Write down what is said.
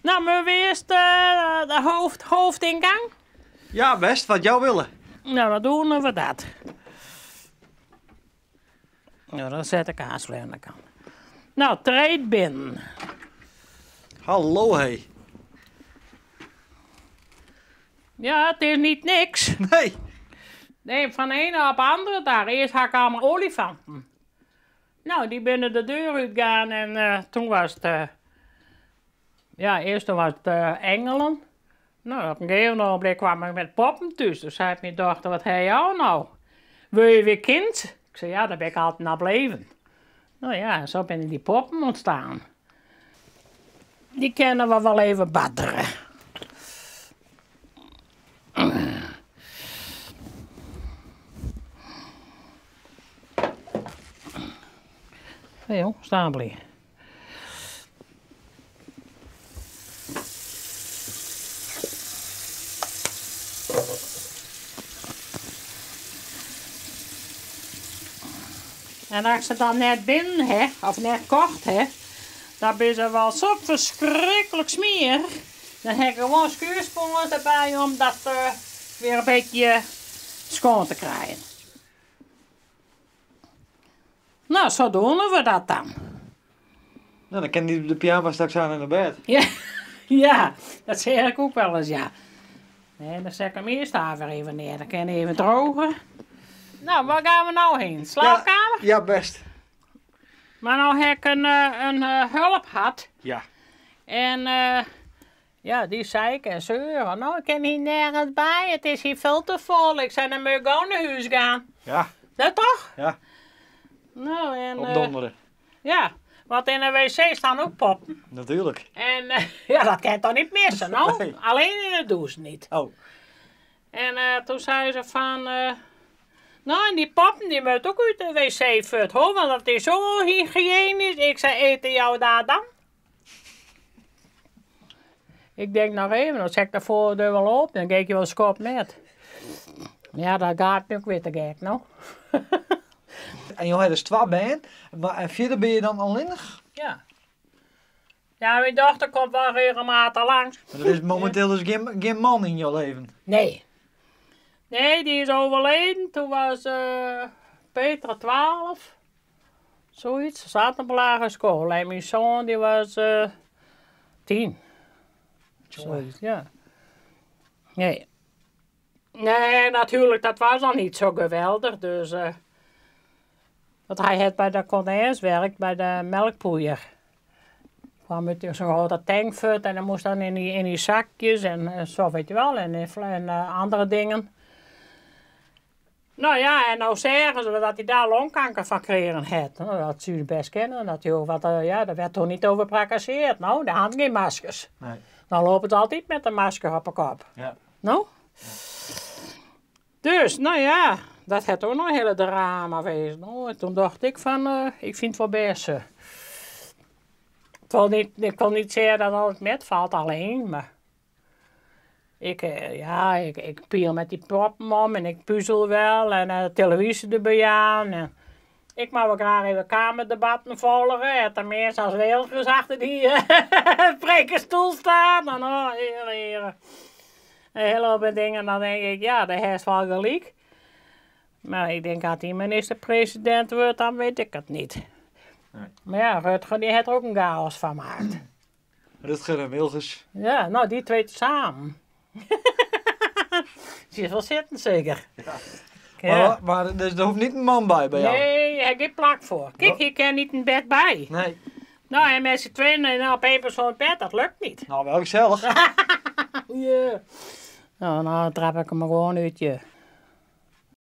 Nou, maar weer is de hoofdingang. Ja, best, wat jou willen. Nou, dan doen we dat. Nou, dan zet ik aansluit aan de kant. Nou, treed binnen. Hallo, hé. Ja, het is niet niks. Nee. Nee, van de ene op de andere dag. Eerst had ik allemaal olifanten. Nou, die binnen de deur uitgaan en toen was het... ja, eerst was het engelen. Nou, op een gegeven ogenblik kwam ik met poppen thuis. Dus zei mijn dochter, wat heb jou nou? Wil je weer kind? Ik zei, ja, daar ben ik altijd naar blijven. Nou ja, zo zijn die poppen ontstaan. Die kunnen we wel even badderen. Hé joh, staan blijven. En als ze dan net binnen, hè, of net kocht, hè, dan ben ze wel zo verschrikkelijk smerig. Dan heb ik gewoon schuurspoelen erbij om dat weer een beetje schoon te krijgen. Nou, zo doen we dat dan. Nou, dan kan die de pyjama straks aan in de bed. Ja, ja, dat zeg ik ook wel eens, ja. Nee, dan zet ik hem eerst daar weer even neer. Dan kan hij even drogen. Nou, waar gaan we nou heen? Slaapkamer? Ja, best. Maar nou heb ik een hulp gehad. Ja. En ja, die zei ik en zeuren. Nou, ik kan hier nergens bij. Het is hier veel te vol. Ik zei, dan moet je gewoon naar huis gaan. Ja. Dat toch? Ja. Nou, en... Op donderen. ja, want in de wc staan ook poppen. Natuurlijk. En ja, dat kan je toch niet missen, nou? Nee. Alleen in de douche niet. Oh. En toen zei ze van... nou, en die poppen die moeten ook uit de wc fut, hoor. Want dat is zo hygiënisch. Ik zei, eten jou daar dan? Ik denk nog even, dan zet ik de voordeur wel op. Dan kijk je wel eens kop met. Ja, dat gaat nu ook weer te gek, nou. En je hebt dus 2 benen, maar en verder ben je dan alleenig? Ja. Ja, mijn dochter komt wel regelmatig langs. Maar er is momenteel dus geen man in je leven. Nee. Nee, die is overleden. Toen was Petra 12. Zoiets. Ze zat op een lagere school. En mijn zoon die was 10. Zoiets, ja. Nee. Nee, natuurlijk, dat was al niet zo geweldig. Dus, want hij had bij de konijns werkt, bij de melkpoeier. Kwam met zo'n grote tankfut en dan moest dan in die zakjes en zo, weet je wel, en andere dingen. Nou ja, en nou zeggen ze dat hij daar longkanker van gekregen had. Nou, dat zou je best kennen. Dat hij wat, ja, daar werd toch niet over prakasseerd. Nou, daar hadden geen maskers. Nee. Dan lopen ze altijd met een masker op de kop. Ja. Nou? Ja. Dus, nou ja, dat had ook nog een hele drama geweest. Nou, en toen dacht ik van, ik vind het wel best. Ik kon niet zeggen dat alles met valt alleen, maar... Ik piel met die poppen om en ik puzzel wel en de televisie erbij aan. En ik mag wel graag even kamerdebatten volgen. Het er meer als wereldjes achter die prekenstoel staan. En oh, heren. Een hele hoop dingen, dan denk ik, ja, dat is wel gelijk. Maar ik denk, als die minister-president wordt, dan weet ik het niet. Nee. Maar ja, Rutger die heeft er ook een chaos van gemaakt. Rutger en Wilgers. Ja, nou, die twee samen. Zie je wel zitten, zeker. Ja. Ja. Maar dus er hoeft niet een man bij jou? Nee, ik heb geen plak voor. Kijk, hier kan niet een bed bij. Nee. Nou, en met z'n tweeën en op één persoon bed, dat lukt niet. Nou, wel gezellig. Ja. Nou, trap ik hem maar gewoon uit je.